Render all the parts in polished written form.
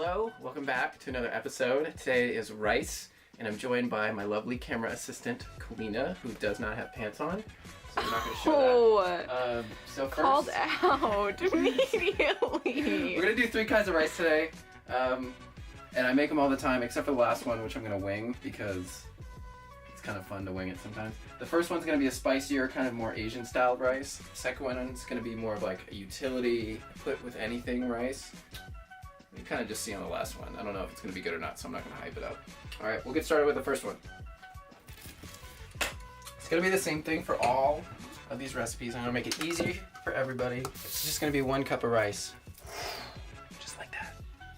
Hello, welcome back to another episode. Today is rice, and I'm joined by my lovely camera assistant, Kalina, who does not have pants on, so I'm not going to show that. So first, called out immediately. We're going to do 3 kinds of rice today, and I make them all the time, except for the last one, which I'm going to wing, because it's kind of fun to wing it sometimes. The first one's going to be a spicier, kind of more Asian-styled rice. The second one's going to be more of like a utility, put with anything rice. You kind of just see on the last one. I don't know if it's going to be good or not, so I'm not going to hype it up. Alright, we'll get started with the first one. It's going to be the same thing for all of these recipes. I'm going to make it easy for everybody. It's just going to be 1 cup of rice. Just like that.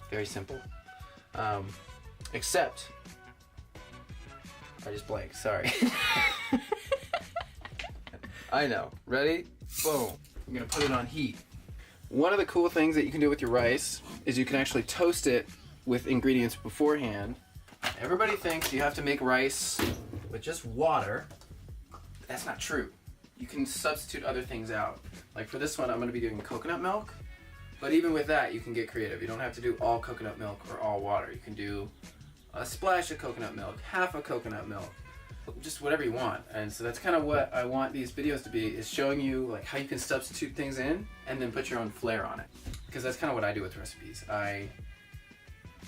Very simple. Except, I just blanked, sorry. I know. Ready? Boom. I'm going to put it on heat. One of the cool things that you can do with your rice is you can actually toast it with ingredients beforehand. Everybody thinks you have to make rice with just water, but that's not true. You can substitute other things out. Like for this one, I'm going to be doing coconut milk, but even with that, you can get creative. You don't have to do all coconut milk or all water. You can do a splash of coconut milk, half a coconut milk, just whatever you want. And so that's kind of what I want these videos to be, is showing you like how you can substitute things in and then put your own flair on it. Because that's kind of what I do with recipes. I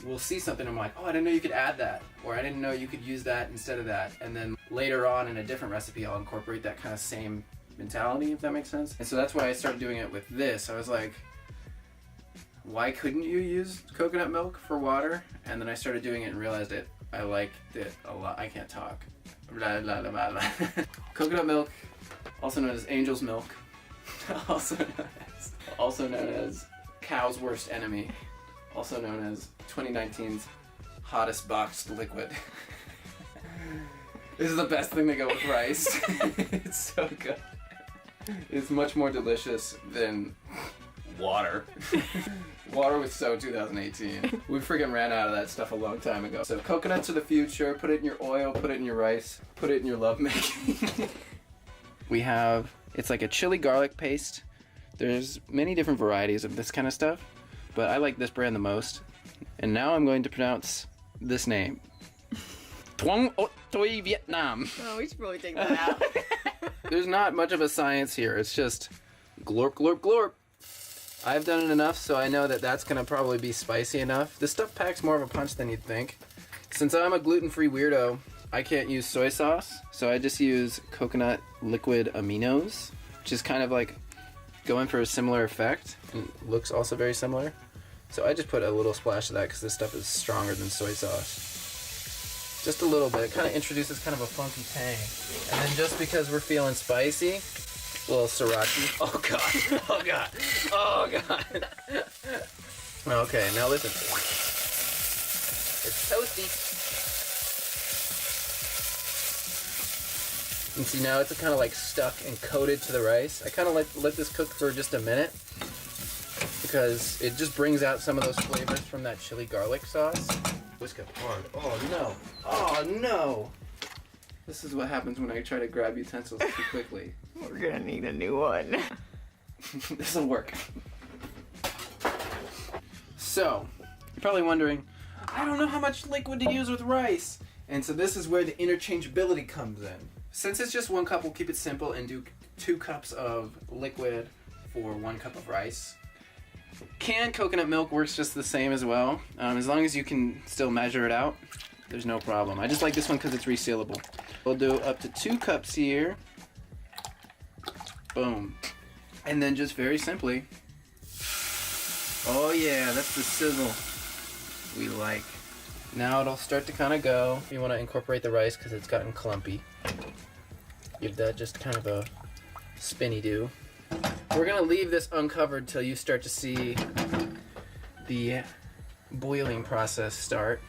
will see something, I'm like, oh, I didn't know you could add that, or I didn't know you could use that instead of that. And then later on in a different recipe, I'll incorporate that kind of same mentality, if that makes sense. And so that's why I started doing it with this. I was like, why couldn't you use coconut milk for water? And then I started doing it and realized it. I liked it a lot. I can't talk. Blah, blah, blah, blah. Coconut milk, also known as angel's milk, also known as cow's worst enemy, also known as 2019's hottest boxed liquid. This is the best thing to go with rice. It's so good. It's much more delicious than water. Water with So 2018. We freaking ran out of that stuff a long time ago. So coconuts are the future. Put it in your oil, put it in your rice, put it in your lovemaking. We have, it's like a chili garlic paste. There's many different varieties of this kind of stuff, but I like this brand the most. And now I'm going to pronounce this name. Tuong Ot Toi Vietnam. Oh, we should probably take that out. There's not much of a science here. It's just glorp, glorp, glorp. I've done it enough, so I know that that's gonna probably be spicy enough. This stuff packs more of a punch than you'd think. Since I'm a gluten-free weirdo, I can't use soy sauce, so I just use coconut liquid aminos, which is kind of like going for a similar effect, and looks also very similar. So I just put a little splash of that because this stuff is stronger than soy sauce. Just a little bit. It kind of introduces kind of a funky tang. And then just because we're feeling spicy, a little sriracha. Oh god. Oh god. Oh god. Okay, now listen. It's toasty. And see, now it's kind of like stuck and coated to the rice. I kind of let this cook for just a minute because it just brings out some of those flavors from that chili garlic sauce. Whisk up hard. Oh no. Oh no. This is what happens when I try to grab utensils too quickly. We're gonna need a new one. This'll work. So, you're probably wondering, I don't know how much liquid to use with rice. And so this is where the interchangeability comes in. Since it's just 1 cup, we'll keep it simple and do 2 cups of liquid for 1 cup of rice. Canned coconut milk works just the same as well. As long as you can still measure it out, there's no problem. I just like this one because it's resealable. We'll do up to 2 cups here. Boom. And then just very simply, oh yeah, that's the sizzle we like. Now it'll start to kind of go. You want to incorporate the rice because it's gotten clumpy. Give that just kind of a spinny do. We're gonna leave this uncovered till you start to see the boiling process start.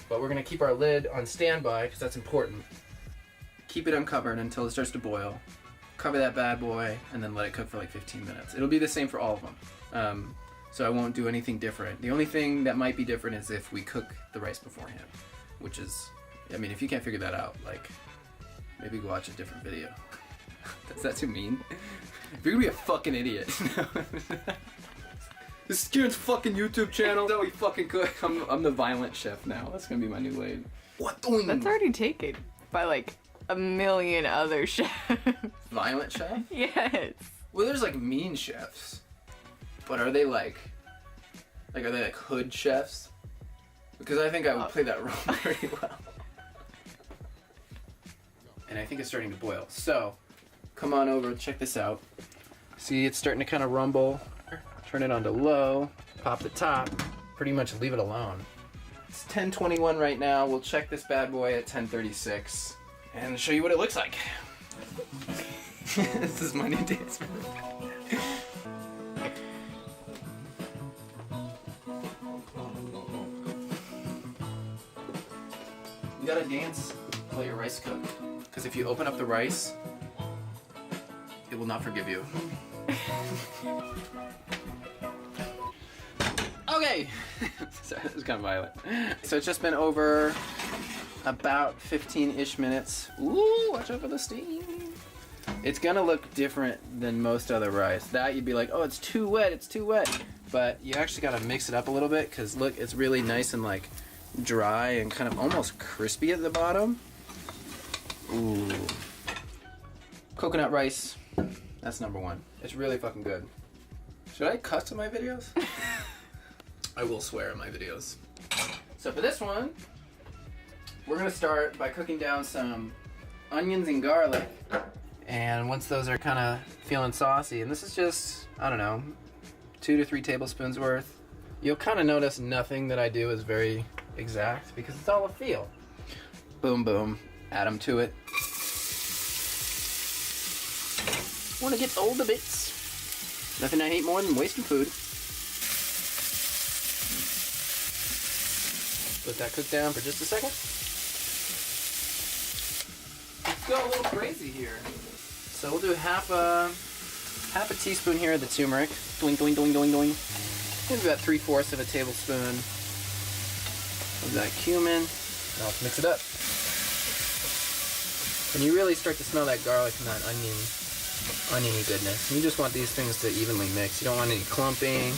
But we're gonna keep our lid on standby because that's important. Keep it uncovered until it starts to boil. Cover that bad boy and then let it cook for like 15 minutes. It'll be the same for all of them. So I won't do anything different. The only thing that might be different is if we cook the rice beforehand, which is, I mean, if you can't figure that out, like, maybe go watch a different video. Is that too mean? You're gonna be a fucking idiot. This is Kieran's fucking YouTube channel. That's how we fucking cook. I'm the violent chef now. That's gonna be my new lane. What doing? That's already taken by like a million other chefs. Violent chef? Yes. Well, there's like mean chefs, but are they like are they like hood chefs? Because I think I would play that role pretty well. And I think it's starting to boil. So, come on over, check this out. See, it's starting to kind of rumble. Turn it on to low, pop the top, pretty much leave it alone. It's 10:21 right now. We'll check this bad boy at 10:36 and show you what it looks like. This is my new dance move. You gotta dance while your rice cook. Because if you open up the rice, it will not forgive you. Okay! Sorry, that was kind of violent. So it's just been over about 15-ish minutes. Ooh, watch out for the steam. It's gonna look different than most other rice. That you'd be like, oh, it's too wet, it's too wet. But you actually gotta mix it up a little bit, because look, it's really nice and like dry and kind of almost crispy at the bottom. Ooh. Coconut rice, that's number one. It's really fucking good. Should I cuss in my videos? I will swear in my videos. So for this one, we're gonna start by cooking down some onions and garlic. And once those are kind of feeling saucy, and this is just, I don't know, 2 to 3 tablespoons worth, you'll kind of notice nothing that I do is very exact because it's all a feel. Boom, boom, add them to it. Want to get all the bits. Nothing I hate more than wasting food. Let that cook down for just a second. Let's go a little crazy here. So we'll do half a teaspoon here of the turmeric. Doing, doing, doing, doing, doing. Maybe about 3/4 of a tablespoon of that cumin. Now let's mix it up. And you really start to smell that garlic and that oniony goodness. You just want these things to evenly mix. You don't want any clumping.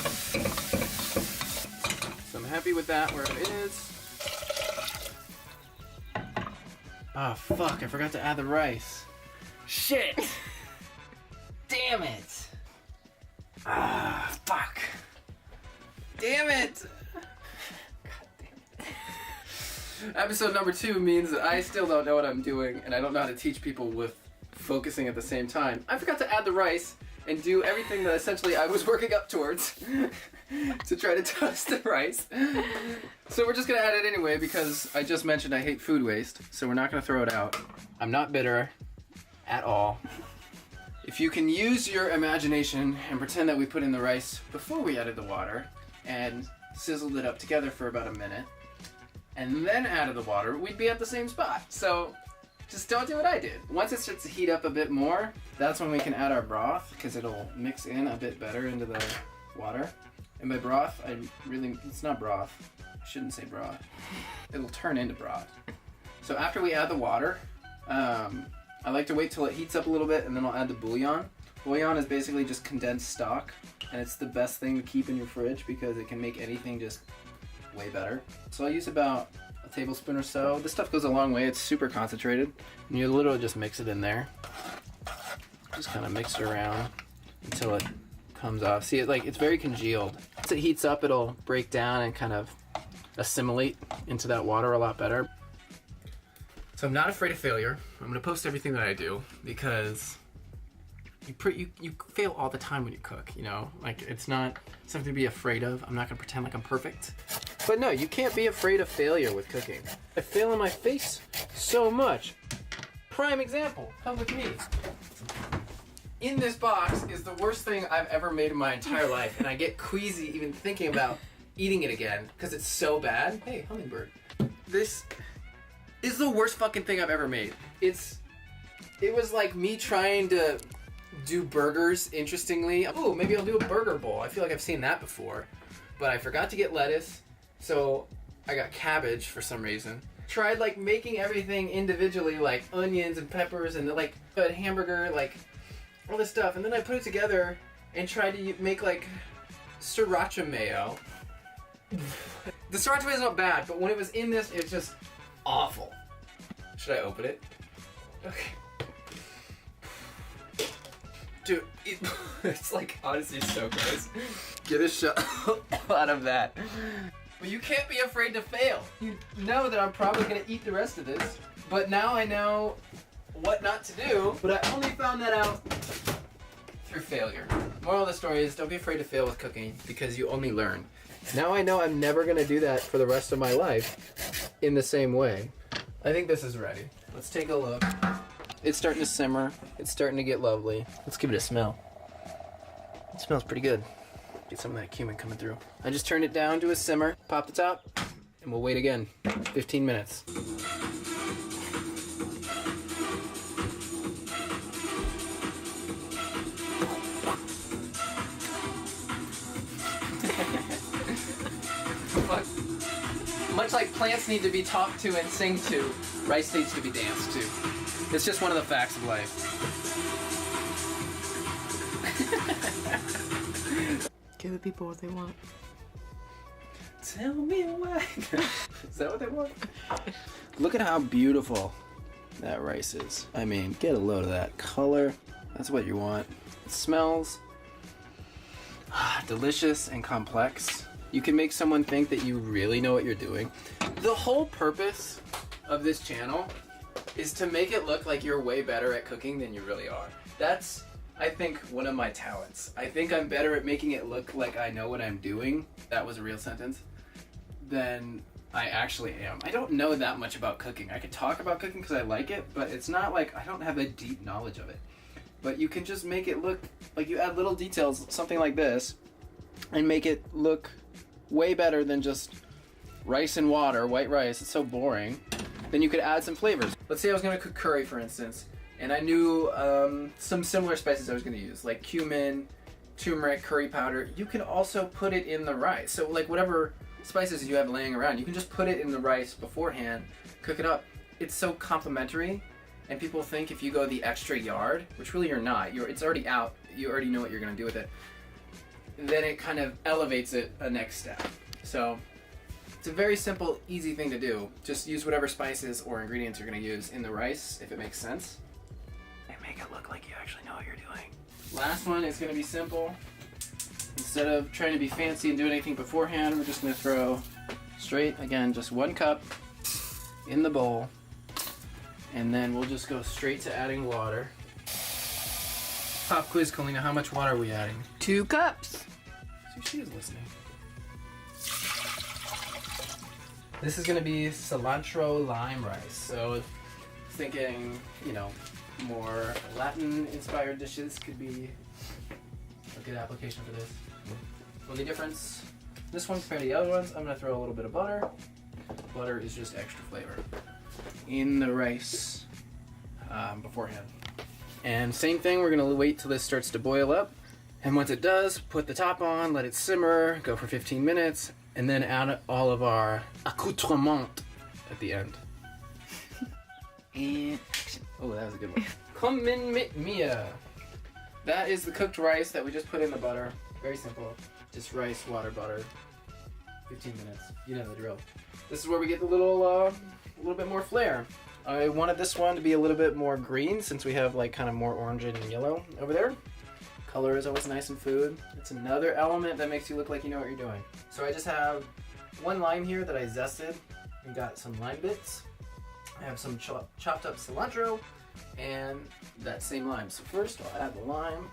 So I'm happy with that where it is. Oh fuck, I forgot to add the rice. Shit! Damn it! Ah, fuck. Damn it! God damn it. Episode number 2 means that I still don't know what I'm doing and I don't know how to teach people with focusing at the same time. I forgot to add the rice and do everything that essentially I was working up towards to try to toast the rice. So we're just gonna add it anyway because I just mentioned I hate food waste, so we're not gonna throw it out. I'm not bitter at all. If you can use your imagination and pretend that we put in the rice before we added the water and sizzled it up together for about a minute and then added the water, we'd be at the same spot. So just don't do what I did. Once it starts to heat up a bit more, that's when we can add our broth because it'll mix in a bit better into the water. And by broth, it's not broth. I shouldn't say broth. It'll turn into broth. So after we add the water, I like to wait till it heats up a little bit and then I'll add the bouillon. Bouillon is basically just condensed stock and it's the best thing to keep in your fridge because it can make anything just way better. So I'll use about a tablespoon or so. This stuff goes a long way. It's super concentrated. And you literally just mix it in there. Just kind of mix it around until it comes off. See, it's very congealed. Once it heats up, it'll break down and kind of assimilate into that water a lot better. So I'm not afraid of failure. I'm gonna post everything that I do because you fail all the time when you cook, you know? Like, it's not something to be afraid of. I'm not gonna pretend like I'm perfect. But no, you can't be afraid of failure with cooking. I fail in my face so much. Prime example, come with me. In this box is the worst thing I've ever made in my entire life, and I get queasy even thinking about eating it again because it's so bad. Hey, hummingbird. This is the worst fucking thing I've ever made. It was like me trying to do burgers interestingly. Oh, maybe I'll do a burger bowl. I feel like I've seen that before. But I forgot to get lettuce, so I got cabbage for some reason. Tried like making everything individually, like onions and peppers and like a hamburger, like all this stuff. And then I put it together and tried to make like sriracha mayo. The sriracha mayo is not bad, but when it was in this, it's just awful. Should I open it? Okay. Dude, it's like honestly so gross. Get a shot out of that. But you can't be afraid to fail. You know that I'm probably gonna eat the rest of this, but now I know what not to do, but I only found that out through failure. Moral of the story is don't be afraid to fail with cooking because you only learn. Now I know I'm never gonna do that for the rest of my life in the same way. I think this is ready. Let's take a look. It's starting to simmer. It's starting to get lovely. Let's give it a smell. It smells pretty good. Get some of that cumin coming through. I just turned it down to a simmer, pop the top, and we'll wait again. 15 minutes. Much like plants need to be talked to and sing to, rice needs to be danced to. It's just one of the facts of life. Give the people what they want. Tell me why. Is that what they want? Look at how beautiful that rice is. I mean, get a load of that color. That's what you want. It smells delicious and complex. You can make someone think that you really know what you're doing. The whole purpose of this channel is to make it look like you're way better at cooking than you really are. That's, I think, one of my talents. I think I'm better at making it look like I know what I'm doing, that was a real sentence, than I actually am. I don't know that much about cooking. I could talk about cooking because I like it, but it's not like I don't have a deep knowledge of it. But you can just make it look like you add little details, something like this, and make it look way better than just rice and water, white rice. It's so boring. Then you could add some flavors. Let's say I was gonna cook curry, for instance, and I knew some similar spices I was gonna use, like cumin, turmeric, curry powder. You can also put it in the rice. So like whatever spices you have laying around, you can just put it in the rice beforehand, cook it up. It's so complimentary, and people think if you go the extra yard, which really you're not, it's already out, you already know what you're gonna do with it, then it kind of elevates it a next step. So it's a very simple, easy thing to do. Just use whatever spices or ingredients you're gonna use in the rice, if it makes sense, and make it look like you actually know what you're doing. Last one is gonna be simple. Instead of trying to be fancy and do anything beforehand, we're just gonna throw straight, again, just 1 cup in the bowl, and then we'll just go straight to adding water. Pop quiz, Kalina, how much water are we adding? 2 cups. See, she is listening. This is gonna be cilantro lime rice. So thinking, you know, more Latin-inspired dishes could be a good application for this. Only difference, this one compared to the other ones, I'm gonna throw a little bit of butter. Butter is just extra flavor in the rice beforehand. And same thing, we're gonna wait till this starts to boil up. And once it does, put the top on, let it simmer, go for 15 minutes, and then add all of our accoutrement at the end. And action. Oh, that was a good one. Kommen mit mir. That is the cooked rice that we just put in the butter. Very simple. Just rice, water, butter. 15 minutes. You know the drill. This is where we get the little bit more flair. I wanted this one to be a little bit more green since we have like kind of more orange and yellow over there. Color is always nice in food. It's another element that makes you look like you know what you're doing. So I just have 1 lime here that I zested and got some lime bits. I have some chopped up cilantro and that same lime. So first I'll add the lime.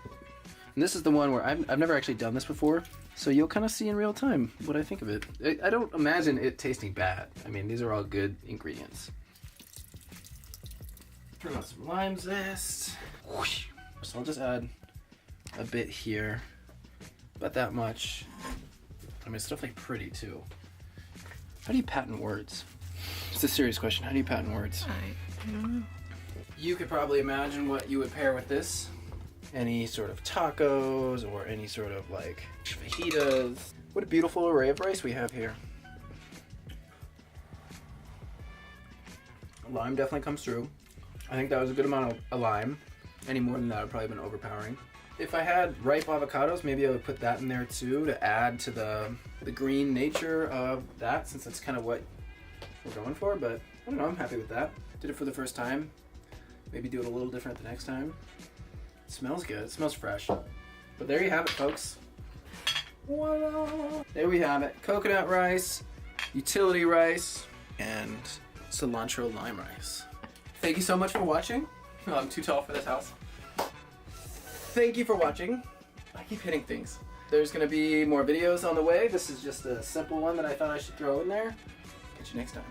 And this is the one where I've never actually done this before, so you'll kind of see in real time what I think of it. I don't imagine it tasting bad. I mean, these are all good ingredients. Turn on some lime zest. So I'll just add a bit here, about that much. I mean, it's definitely pretty too. How do you patent words? It's a serious question. How do you patent words? I don't know. You could probably imagine what you would pair with this. Any sort of tacos or any sort of like fajitas. What a beautiful array of rice we have here. Lime definitely comes through. I think that was a good amount of lime. Any more than that would probably have been overpowering. If I had ripe avocados, maybe I would put that in there too to add to the green nature of that, since that's kind of what we're going for. But I don't know, I'm happy with that. Did it for the first time. Maybe do it a little different the next time. It smells good. It smells fresh. But there you have it, folks. Voila. There we have it. Coconut rice, utility rice, and cilantro lime rice. Thank you so much for watching. Oh, I'm too tall for this house. Thank you for watching. I keep hitting things. There's gonna be more videos on the way. This is just a simple one that I thought I should throw in there. Catch you next time.